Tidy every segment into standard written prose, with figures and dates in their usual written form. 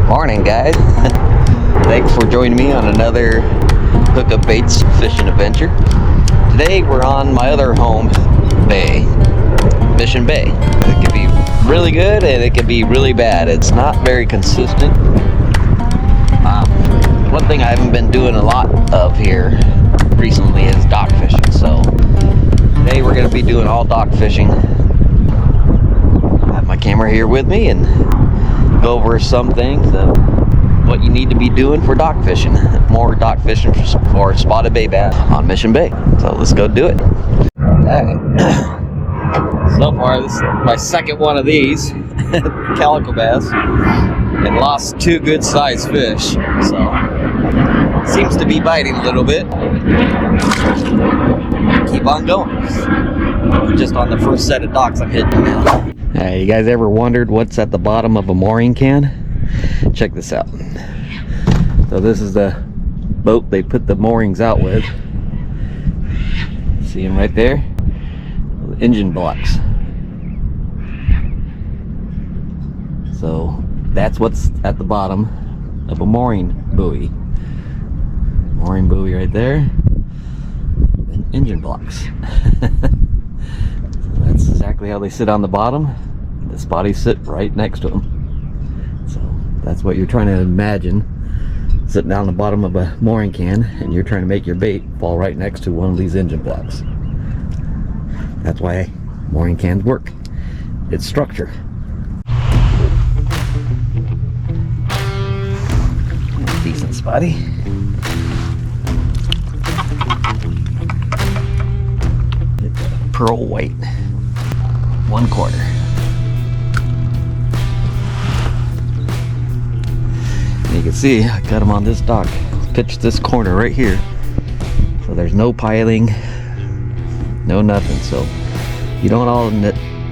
Morning, guys. Thanks for joining me on another Hookup Baits fishing adventure. Today we're on my other home bay, Mission Bay. It can be really good and it can be really bad. It's not very consistent. One thing I haven't been doing a lot of here recently is dock fishing. So today we're going to be doing all dock fishing. I have my camera here with me and go over some things of what you need to be doing for dock fishing. More dock fishing for spotted bay bass on Mission Bay. So let's go do it. Alright. So far, this is my second one of these calico bass, and lost two good sized fish. So seems to be biting a little bit. Keep on going. Just on the first set of docks I'm hitting now. Hey, you guys ever wondered what's at the bottom of a mooring can? Check this out. So this is the boat they put the moorings out with. See them right there? The engine blocks. So that's what's at the bottom of a mooring buoy. Mooring buoy right there. And engine blocks. That's exactly how they sit on the bottom. The spotties sit right next to them. So that's what you're trying to imagine, sitting down the bottom of a mooring can and you're trying to make your bait fall right next to one of these engine blocks. That's why mooring cans work. It's structure. Decent spotty. Pearl white. 1/4. And you can see I got them on this dock. Pitched this corner right here. So there's no piling, no nothing. So you don't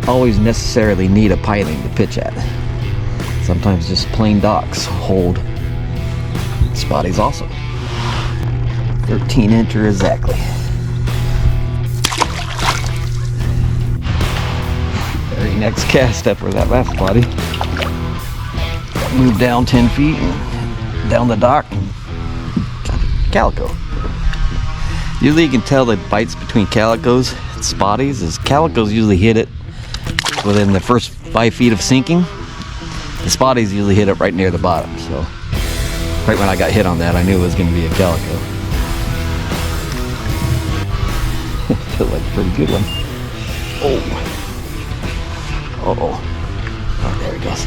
always necessarily need a piling to pitch at. Sometimes just plain docks hold spotties also. 13-incher exactly. Very next cast after that last spotty. Move down 10 feet and down the dock and calico. Usually you can tell the bites between calicos and spotties is calicos usually hit it within the first 5 feet of sinking. The spotties usually hit it right near the bottom. So right when I got hit on that, I knew it was going to be a calico. Feels like a pretty good one. Oh. Oh, there he goes.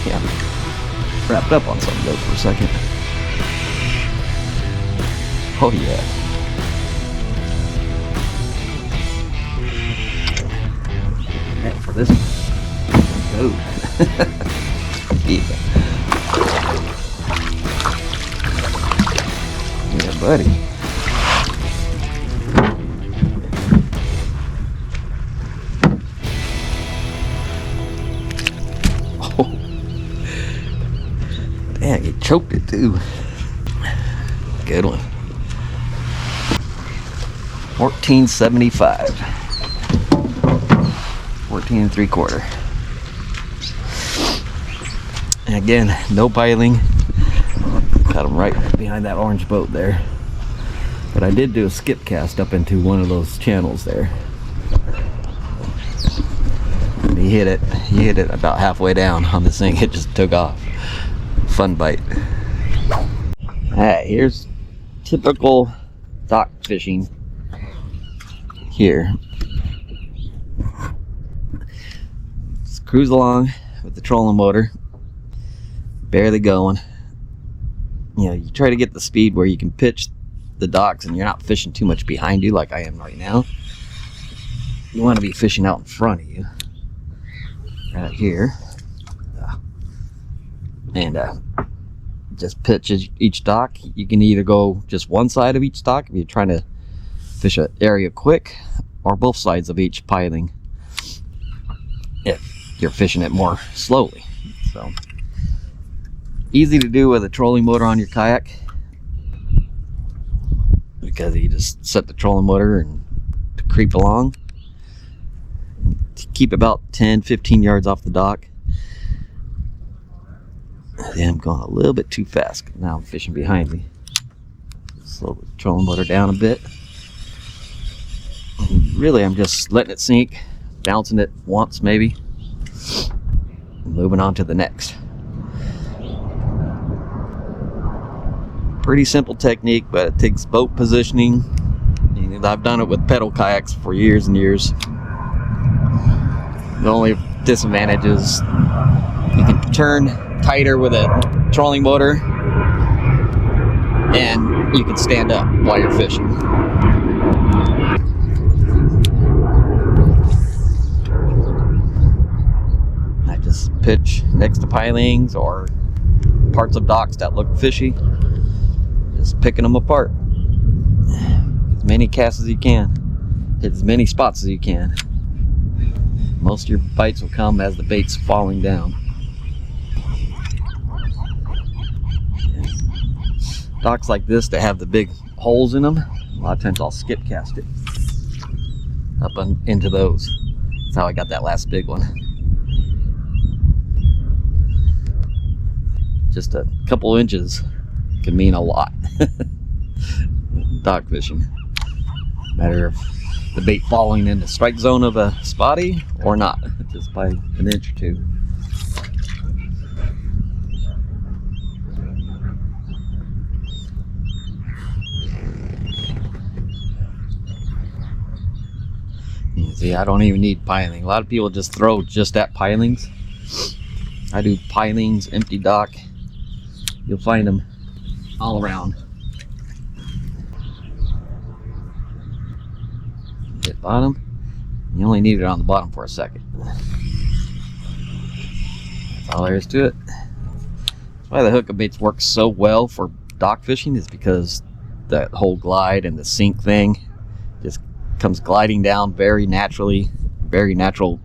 Yeah, wrapped up on something though for a second. Oh yeah. And for this one. Oh. Yeah, buddy. Dang, it choked it too. Good one. 14.75. 14 3/4. And again, no piling. Got them right behind that orange boat there. But I did do a skip cast up into one of those channels there. And he hit it about halfway down on this thing. It just took off. Fun bite. Alright, here's typical dock fishing here. Just cruise along with the trolling motor, barely going. You know, you try to get the speed where you can pitch the docks and you're not fishing too much behind you like I am right now. You want to be fishing out in front of you, right here. And just pitch each dock. You can either go just one side of each dock if you're trying to fish an area quick, or both sides of each piling if you're fishing it more slowly. So easy to do with a trolling motor on your kayak, because you just set the trolling motor and creep along. Keep about 10-15 yards off the dock. Yeah, I'm going a little bit too fast. Now I'm fishing behind me. Slow the trolling motor down a bit. And really, I'm just letting it sink, bouncing it once maybe, and moving on to the next. Pretty simple technique, but it takes boat positioning. And I've done it with pedal kayaks for years and years. The only disadvantage is you can turn tighter with a trolling motor, and you can stand up while you're fishing. I just pitch next to pilings or parts of docks that look fishy, just picking them apart. As many casts as you can, hit as many spots as you can. Most of your bites will come as the bait's falling down. Docks like this that have the big holes in them, a lot of times I'll skip cast it up into those. That's how I got that last big one. Just a couple inches can mean a lot. Dock fishing. Matter of the bait falling in the strike zone of a spotty or not, just by an inch or two. You see, I don't even need piling. A lot of people just throw just at pilings. I do pilings, empty dock. You'll find them all around. Hit bottom. You only need it on the bottom for a second. That's all there is to it. That's why the hookup baits work so well for dock fishing, is because that whole glide and the sink thing just comes gliding down very naturally, very natural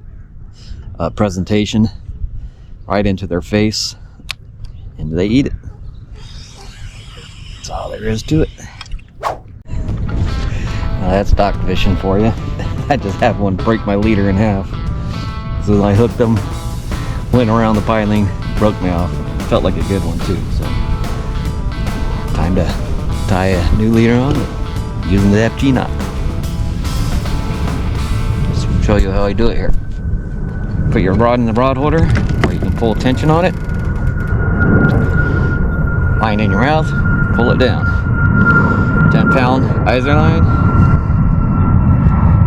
presentation right into their face, and they eat it. That's all there is to it. That's dock fishing for you. I just had one break my leader in half. So I hooked them, went around the piling, broke me off. Felt like a good one too. So time to tie a new leader on using the FG knot. Just show you how I do it here. Put your rod in the rod holder where you can pull tension on it. Line in your mouth, pull it down. 10-pound iser line.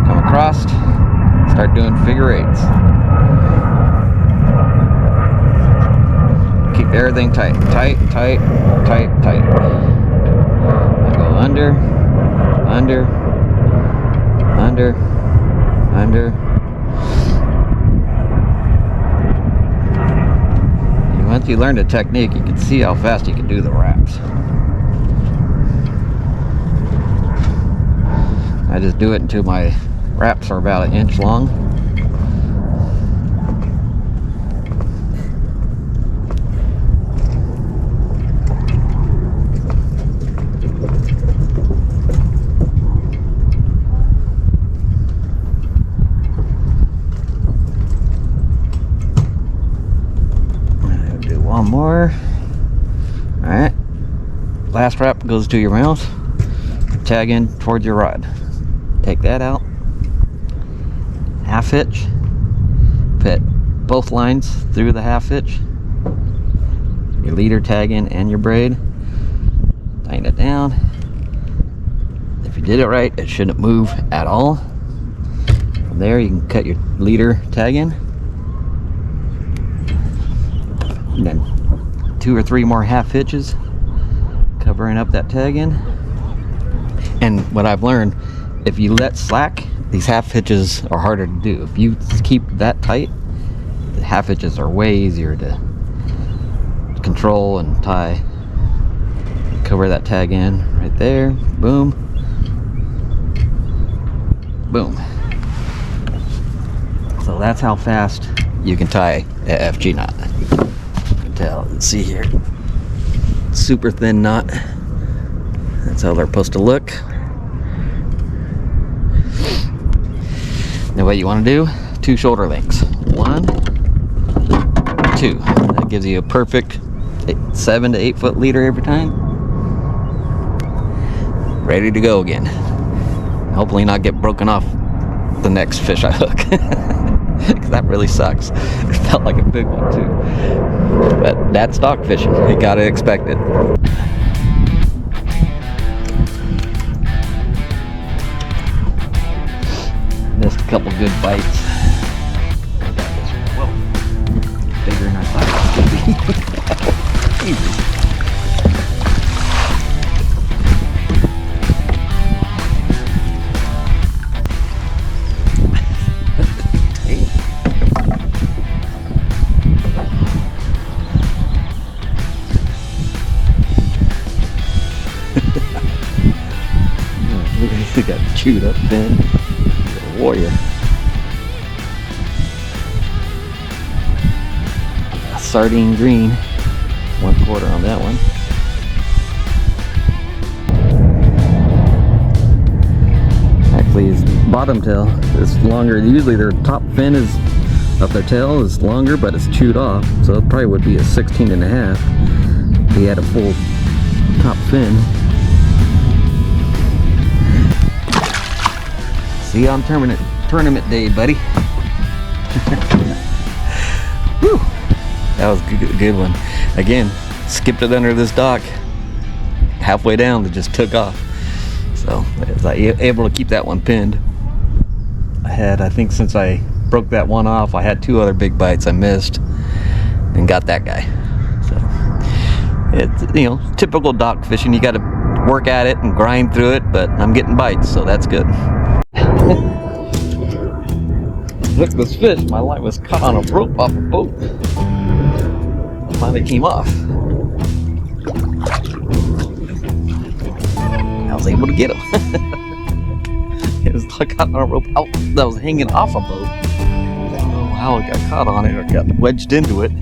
Come across, start doing figure eights. Keep everything tight, tight, tight, tight, tight. I go under, under, under, under. And once you learn the technique, you can see how fast you can do the wraps. I just do it until my wraps are about an inch long. I'll do one more. Alright. Last wrap goes to your mouth. Tag in towards your rod. Take that out. Half hitch. Put both lines through the half hitch. Your leader tag in and your braid. Tighten it down. If you did it right, it shouldn't move at all. From there, you can cut your leader tag in. And then 2 or 3 more half hitches, covering up that tag in. And what I've learned, if you let slack, these half hitches are harder to do. If you keep that tight, the half hitches are way easier to control and tie. Cover that tag in right there. Boom. Boom. So that's how fast you can tie a FG knot. You can tell. Let's see here. Super thin knot. That's how they're supposed to look. Now what you want to do, 2 shoulder lengths. 1, 2. That gives you a perfect 7 to 8 foot leader every time. Ready to go again. Hopefully not get broken off the next fish I hook. Because that really sucks. It felt like a big one too. But that's stock fishing. You gotta expect it. Missed a couple good bites. Whoa. Bigger than I thought it was gonna be. Easy. He got chewed up fin. Warrior. A sardine green. 1/4 on that one. Actually, his bottom tail is longer. Usually their top fin is of their tail is longer, but it's chewed off. So it probably would be a 16.5 if he had a full top fin. See you on tournament day, buddy. Whew. That was a good one. Again, skipped it under this dock. Halfway down, it just took off. So I was able to keep that one pinned. I think since I broke that one off, I had 2 other big bites I missed and got that guy. So it's, you know, typical dock fishing. You got to work at it and grind through it, but I'm getting bites, so that's good. Look at this fish. My line was caught on a rope off a boat. It finally came off. I was able to get him. It was caught on a rope out that was hanging off a boat. I don't know how it got caught on it or got wedged into it.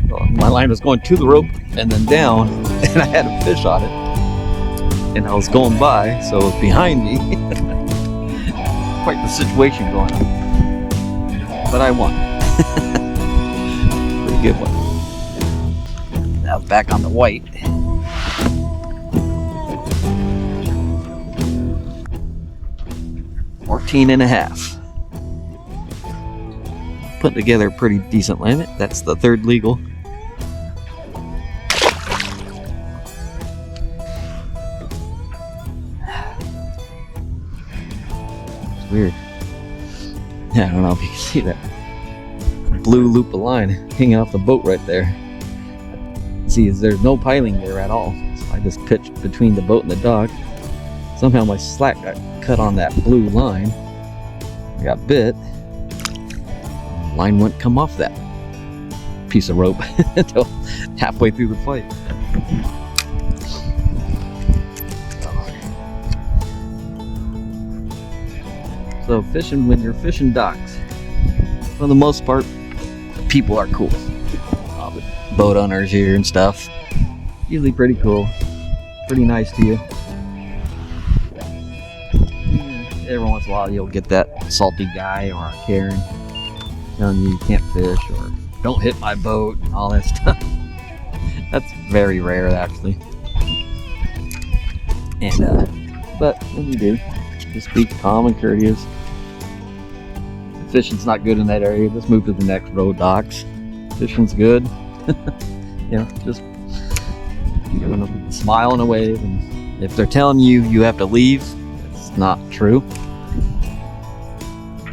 So my line was going to the rope and then down, and I had a fish on it. And I was going by, so it was behind me. Quite the situation going on. But I won. Pretty good one. Now back on the white. $14.5. Put together a pretty decent limit. That's the 3rd legal. It's weird. Yeah, I don't know if you can see that blue loop of line hanging off the boat right there. See, there's no piling there at all. So I just pitched between the boat and the dock. Somehow my slack got cut on that blue line. I got bit. The line wouldn't come off that piece of rope until halfway through the fight. So fishing, when you're fishing docks, for the most part, people are cool. The boat owners here and stuff, usually pretty cool, pretty nice to you. Every once in a while you'll get that salty guy or a Karen telling you can't fish or don't hit my boat and all that stuff. That's very rare actually. And but when you do, just be calm and courteous. If fishing's not good in that area, just move to the next road docks. Fishing's good. You know, just give them a smile and a wave. And if they're telling you you have to leave, it's not true.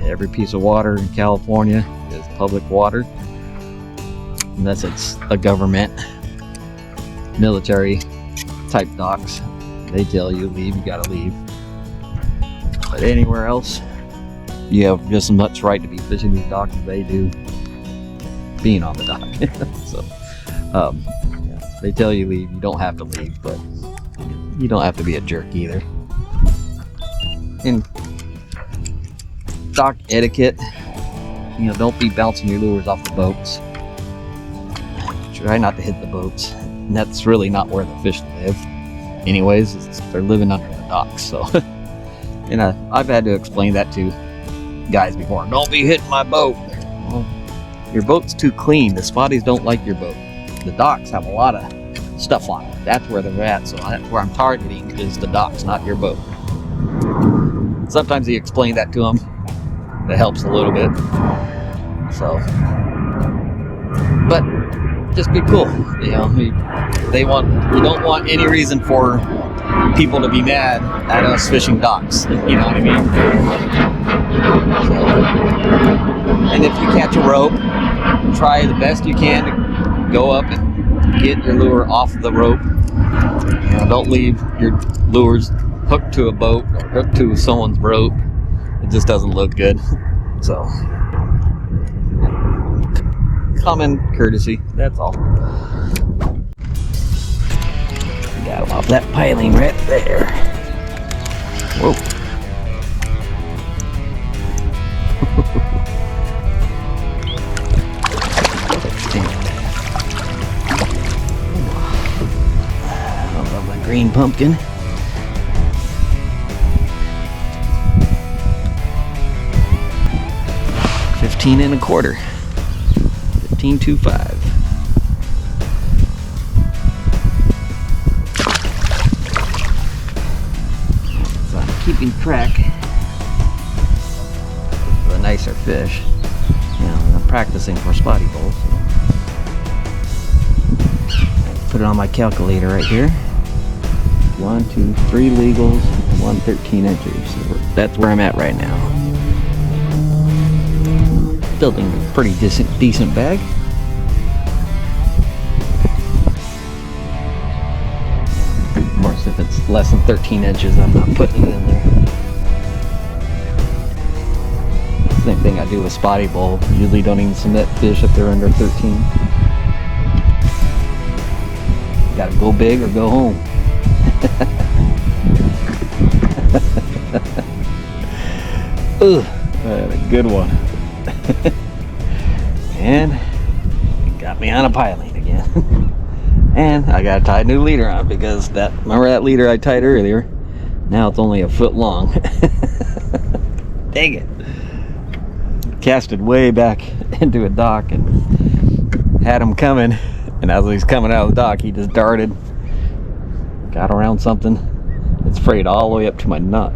Every piece of water in California is public water, unless it's a government, military type docks. They tell you leave, you gotta leave. But anywhere else, you have just as much right to be fishing these docks as they do being on the dock. So, they tell you leave, you don't have to leave, but you don't have to be a jerk either. And dock etiquette, you know, don't be bouncing your lures off the boats. Try not to hit the boats. And that's really not where the fish live. Anyways, they're living under the docks, so. And I've had to explain that to guys before. Don't be hitting my boat. Well, your boat's too clean. The spotties don't like your boat. the docks have a lot of stuff on it. That's where they're at, so that's where I'm targeting is the docks, not your boat. Sometimes you explain that to them. That helps a little bit. So, but just be cool, you know. We don't want any reason for people to be mad at us fishing docks. You know what I mean? So, and if you catch a rope, try the best you can to go up and get your lure off the rope. You know, don't leave your lures hooked to a boat or hooked to someone's rope. It just doesn't look good. So, common courtesy, that's all. Got him off that piling right there. Whoa. I love my green pumpkin. $15.25. 15.25. So I'm keeping track of the nicer fish. You know, I'm practicing for spotty bowls. So. Put it on my calculator right here. 1, 2, 3 legals, 1 13 inches. So that's where I'm at right now. Building a pretty decent bag. Of course, if it's less than 13 inches, I'm not putting it in there. Same thing I do with spotty bowl. Usually don't even submit fish if they're under 13. Gotta go big or go home. Ugh, a good one. And it got me on a piling again. And I gotta tie a new leader on because remember that leader I tied earlier? Now it's only a foot long. Dang it. Casted way back into a dock and had him coming, and as he's coming out of the dock he just darted, got around something. It's frayed all the way up to my nut.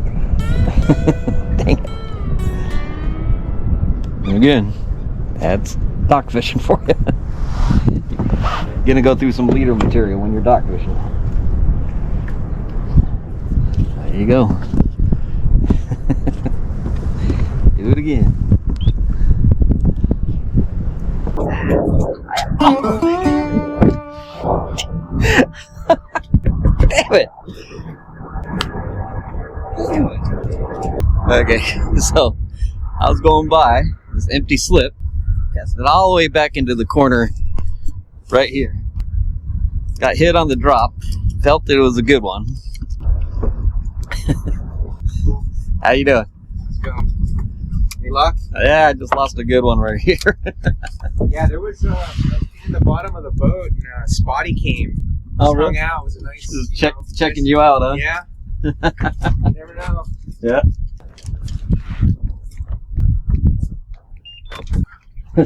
Dang it. And again, that's dock fishing for you. You're gonna go through some leader material when you're dock fishing. There you go. Do it again. Damn it. Okay, so I was going by this empty slip, cast it all the way back into the corner right here. Got hit on the drop, felt that it was a good one. How you doing? Let's go. Any luck? Yeah, I just lost a good one right here. Yeah, there was in the bottom of the boat, and Spotty came. Oh, really? Hung out. It was a nice. Just checking you out, huh? Yeah. You never know. Yeah.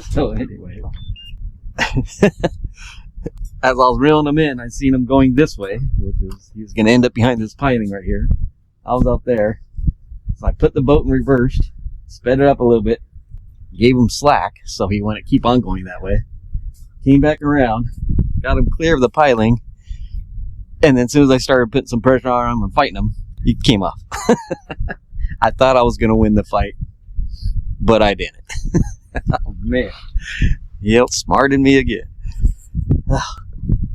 So anyway, as I was reeling him in, I seen him going this way, which is he was going to end up behind this piling right here. I was out there, so I put the boat in reverse, sped it up a little bit, gave him slack so he wouldn't keep on going that way. Came back around, got him clear of the piling, and then as soon as I started putting some pressure on him and fighting him, he came off. I thought I was going to win the fight, but I didn't. Oh man, he outsmarted me again. Oh,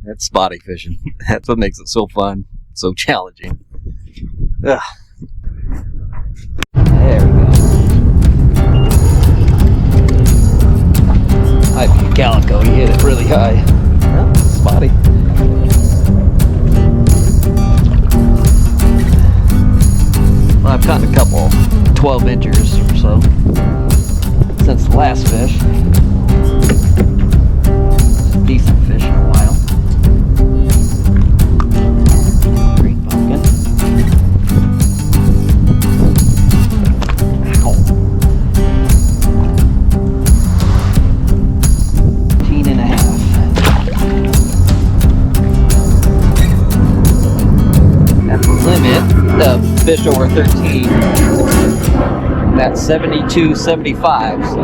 that's spotty fishing. That's what makes it so fun, so challenging. Ugh. There we go. Might be a calico. He hit it really high. Well, spotty. Well, I've caught a couple 12 inchers or so since the last fish. Decent fish in a while. Green pumpkin. Ow. 18.5. or 13. That's 72.75, so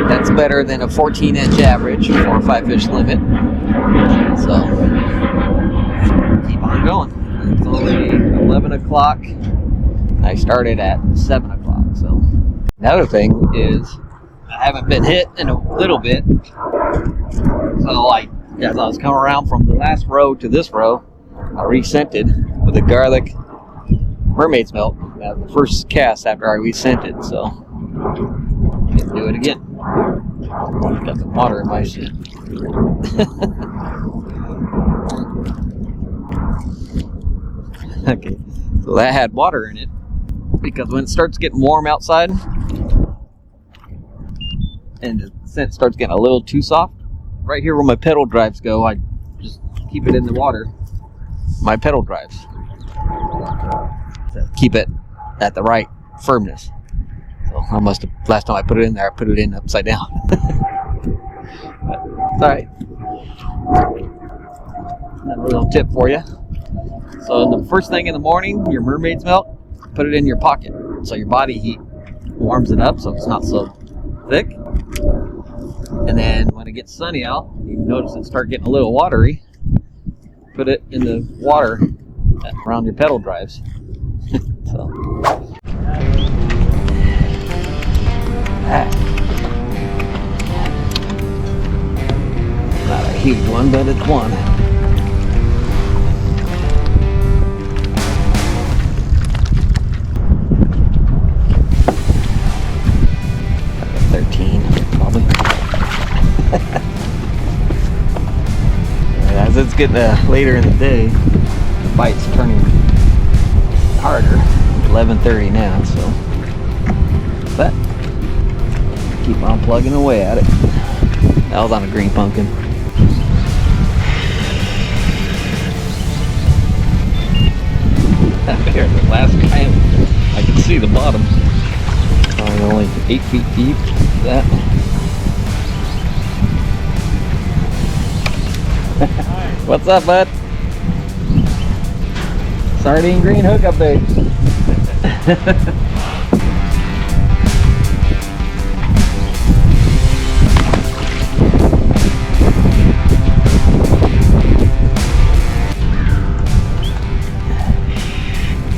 that's better than a 14-inch average for a 5-fish limit. So keep on going. It's only 11 o'clock. I started at 7 o'clock. So another thing is I haven't been hit in a little bit. So as I was coming around from the last row to this row, I re-scented with a garlic mermaid's milk. That was the first cast after I re-scented, so I'm gonna do it again. Got some water in my shit. Okay, so that had water in it because when it starts getting warm outside and the scent starts getting a little too soft, right here where my pedal drives go, I just keep it in the water. My pedal drives. So keep it at the right firmness. So I must have, last time I put it in there, I put it in upside down. But it's alright. Another little tip for you. So the first thing in the morning, your mermaid's milk, put it in your pocket. So your body heat warms it up so it's not so thick. And then when it gets sunny out, you notice it start getting a little watery. Put it in the water around your pedal drives. So not a huge one, but it's one. 13, probably. As it's getting later in the day, the bite's turning harder. 11:30 now, so but keep on plugging away at it. That was on a green pumpkin. There, the last guy, I can see the bottom. Only 8 feet deep. That. What's up, bud? Sardine green hookup bait.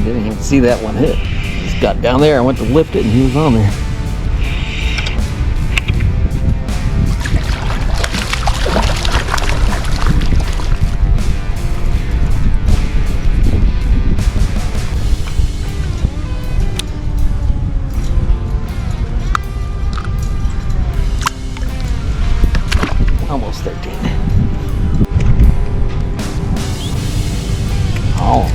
Didn't even see that one hit. Just got down there, I went to lift it and he was on there. Almost 13. Oh.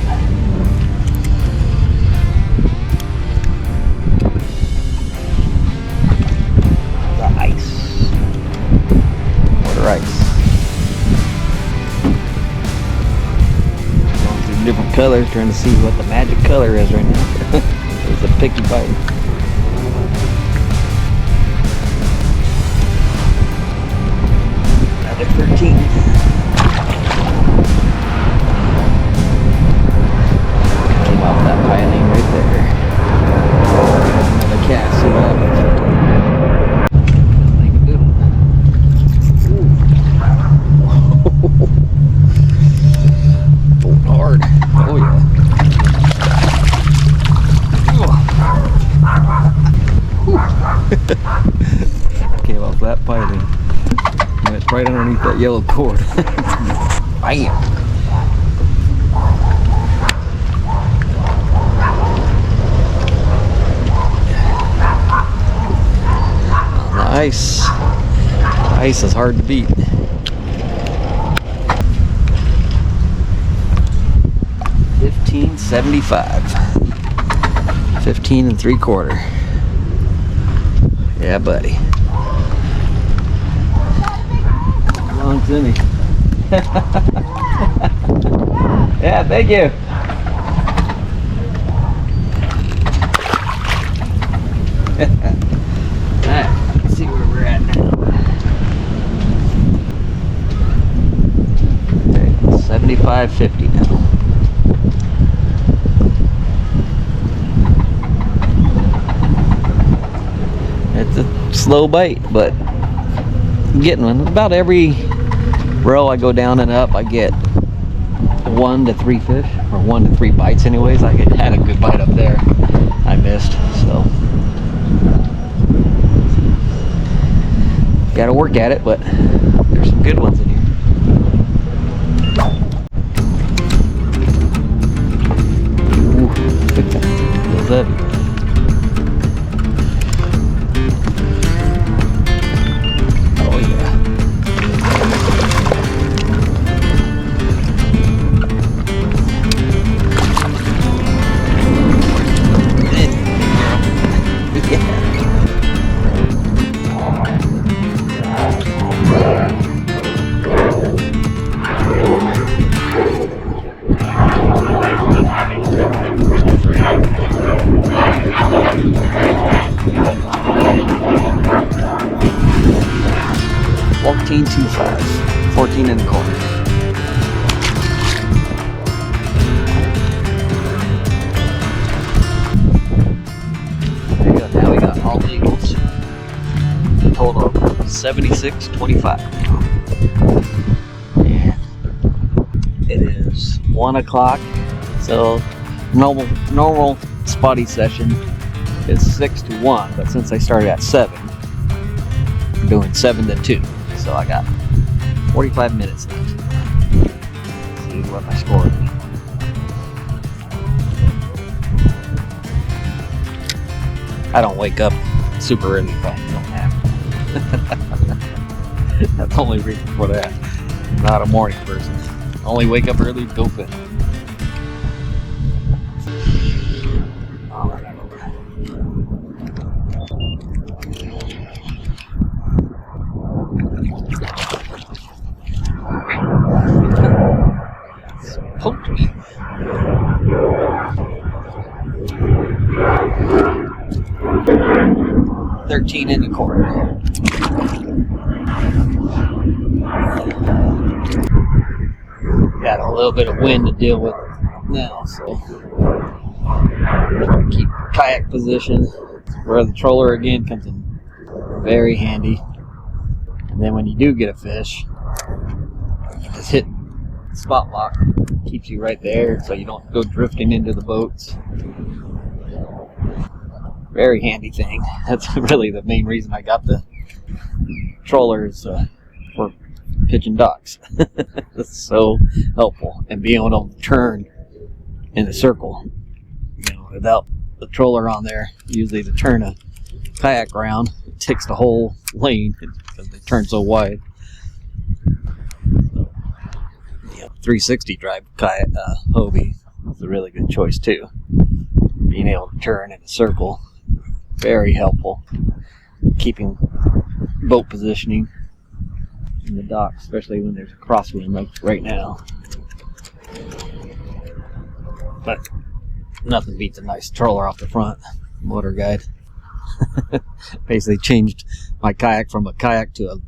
The ice. Water ice. Going through different colors, trying to see what the magic color is right now. It's a picky bite. Another 13. Came off that piling right there. Another cast, see what happens. Like a doodle. Pulled hard. Oh yeah. Came off that piling. And it's right underneath that yellow cord. Bam! Nice. Ice is hard to beat. $15.75. 15 3/4. Yeah, buddy. Belongs to me. Yeah, thank you. Alright, let's see where we're at now. Okay, 75.50 now. It's a slow bite, but I'm getting one. About every row I go down and up, I get 1 to 3 fish, or 1 to 3 bites anyways. I had a good bite up there I missed, so gotta work at it, but there's some good ones in here. Ooh, feels heavy. Oh yeah. $14.25, 14 and a quarter. There you go. Now we got all eagles. Total of $76.25. And it is 1 o'clock. So normal spotty session is 6 to 1, but since I started at 7, I'm doing 7 to 2. So I got 45 minutes left. Let's see what my score is. I don't wake up super early if I don't have to. That's the only reason for that. I'm not a morning person. Only wake up early to go fish. Poked me. $13 and a quarter. Got a little bit of wind to deal with now, so keep kayak position where the troller again comes in very handy. And then when you do get a fish, you just hit spot lock, keeps you right there so you don't go drifting into the boats. Very handy thing. That's really the main reason I got the trollers for pitching docks. That's so helpful, and being able to turn in a circle, without the troller on there. Usually to turn a kayak around, it takes the whole lane because they turn so wide. 360 drive kayak Hobie is a really good choice too. Being able to turn in a circle, very helpful. Keeping boat positioning in the dock, especially when there's a crosswind like right now. But nothing beats a nice troller off the front. Motor guide. Basically changed my kayak from a kayak to a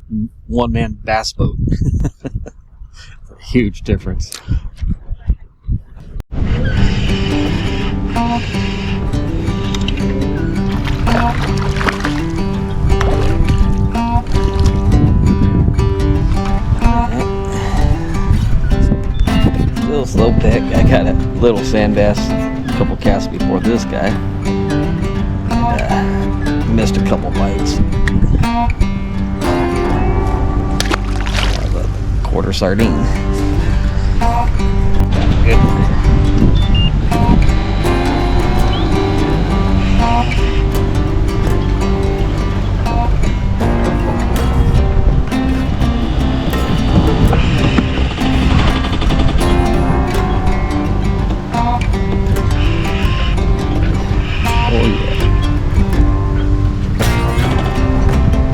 one-man bass boat. Huge difference. Little slow pick. I got a little sand bass a couple casts before this guy. Missed a couple bites. Quarter sardine. Good. Oh yeah.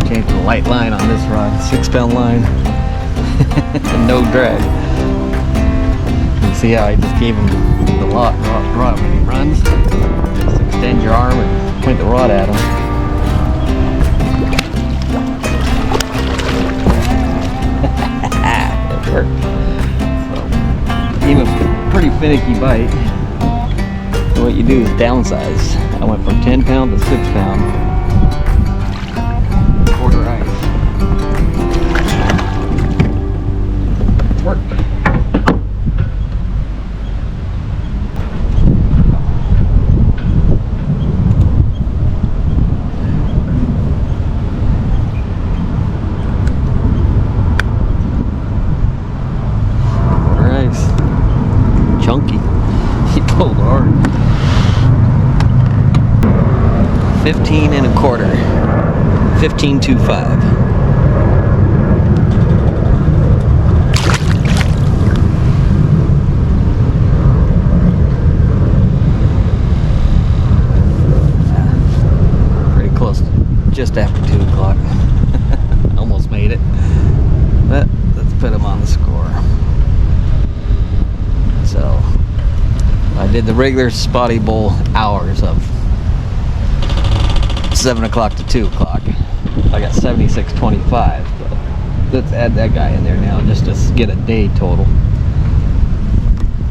Changed the light line on this rod, 6-pound line. No drag. You see how I just gave him the rod when he runs? Just extend your arm and point the rod at him. It worked. So, even a pretty finicky bite. So what you do is downsize. I went from 10 pound to 6 pound. work. Chunky. He pulled hard. 15 and a quarter. 15.25. Pretty close. Just after 2 o'clock. Almost made it. But let's put him on the score. So I did the regular spotty bowl hours of 7 o'clock to 2 o'clock. I got 76.25. So let's add that guy in there now just to get a day total.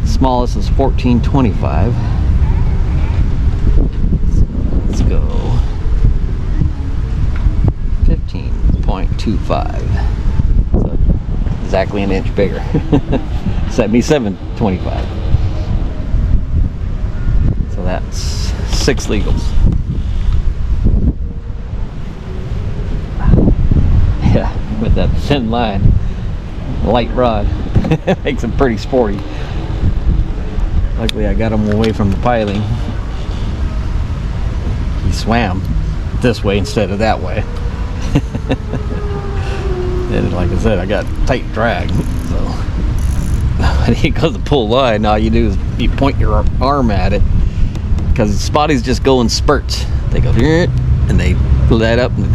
Smallest is 14.25. Let's go 15.25. So exactly an inch bigger. 77.25. So that's 6 legals. Yeah, with that thin line, light rod, makes it pretty sporty. Luckily I got him away from the piling. He swam this way instead of that way. And like I said, I got tight drag, so when he goes to pull line, all you do is you point your arm at it, because spotties just go in spurts. They go and they let up, and,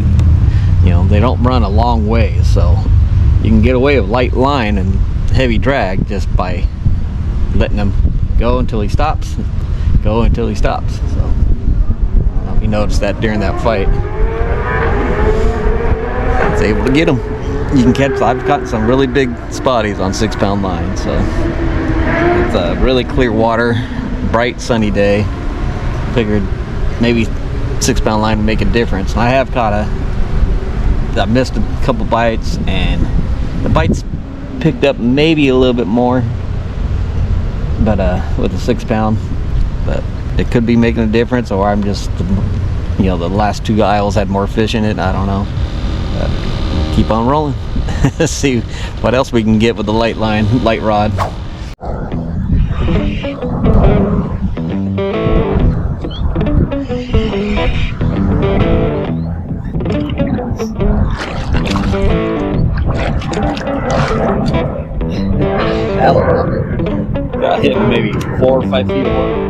you know, they don't run a long way, so you can get away with light line and heavy drag just by letting him go until he stops, go until he stops. So I don't know if you noticed that during that fight. I was able to get him. You can catch, I've caught some really big spotties on 6-pound line, so it's really clear water, bright sunny day. Figured maybe 6-pound line would make a difference. And I have caught I missed a couple bites, and the bites picked up maybe a little bit more, but with a 6-pound, but it could be making a difference, or I'm just, you know, the last 2 aisles had more fish in it. I don't know. But keep on rolling. See what else we can get with the light line, light rod. Got hit maybe 4 or 5 feet away.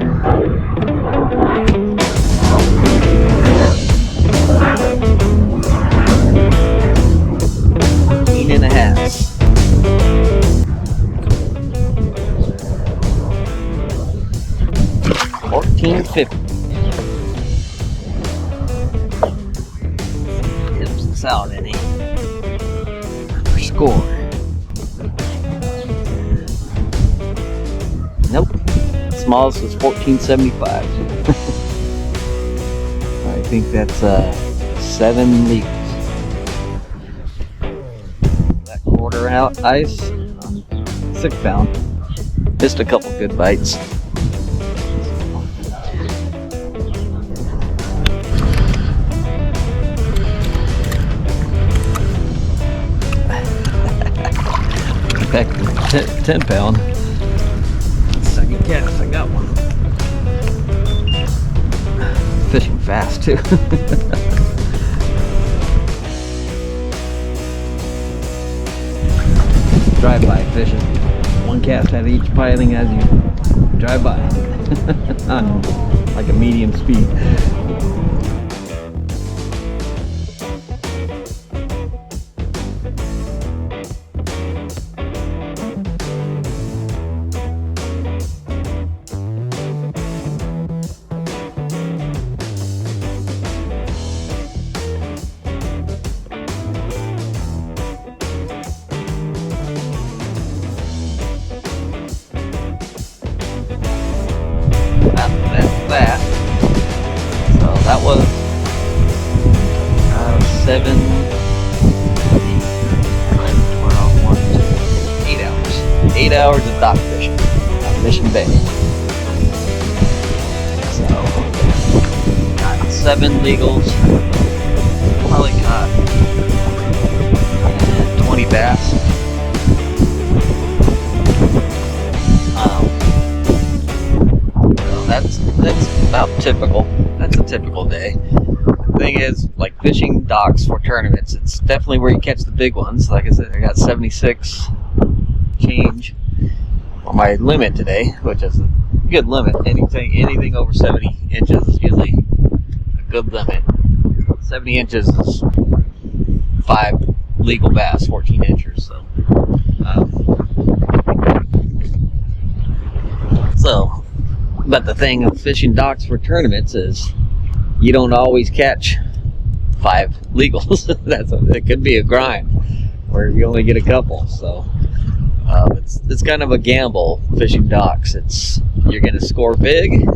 14.50. Hips us out, Eddie. For score. Nope. Smallest was 14.75. I think that's 7 leaks. That quarter out ice on 6-pound. Missed a couple good bites. Back to 10-pound. Second cast, I got one. Fishing fast too. Drive-by fishing. 1 cast out of each piling as you drive by. On like a medium speed. 8 hours of dock fishing on Mission Bay. So, got 7 legals, probably got 20 bass. So that's about typical. That's a typical day. The thing is, like fishing docks for tournaments, it's definitely where you catch the big ones. Like I said, I got 76 change for my limit today, which is a good limit. Anything over 70 inches is usually a good limit. 70 inches is 5 legal bass, 14 inches. So, but the thing of fishing docks for tournaments is you don't always catch 5 legals. It could be a grind where you only get a couple. So it's kind of a gamble fishing docks. You're going to score big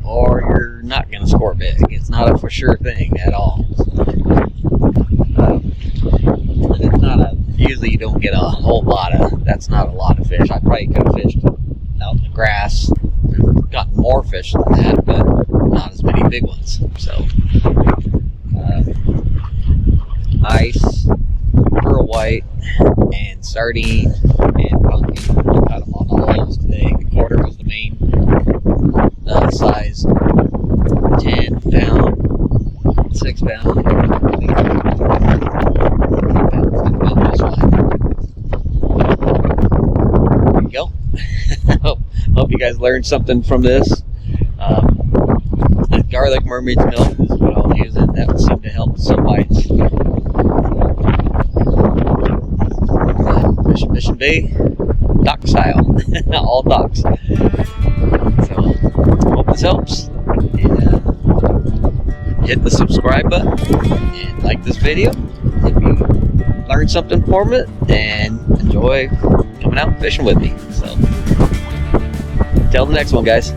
or you're not going to score big. It's not a for sure thing at all. And it's not usually you don't get a whole lot of. That's not a lot of fish. I probably could have fished out in the grass, gotten more fish than that, but not as many big ones. So ice, pearl white, and sardine, and pumpkin. I got them on all those today. The quarter was the main size, 10 pound, 6 pound. There you go. Hope you guys learned something from this. Garlic mermaid's milk is what I was using. That would seem to help some bites. Mission Bay, dock style, all docks. So, hope this helps. And, hit the subscribe button and like this video if you learned something from it and enjoy coming out fishing with me. So, till the next one, guys.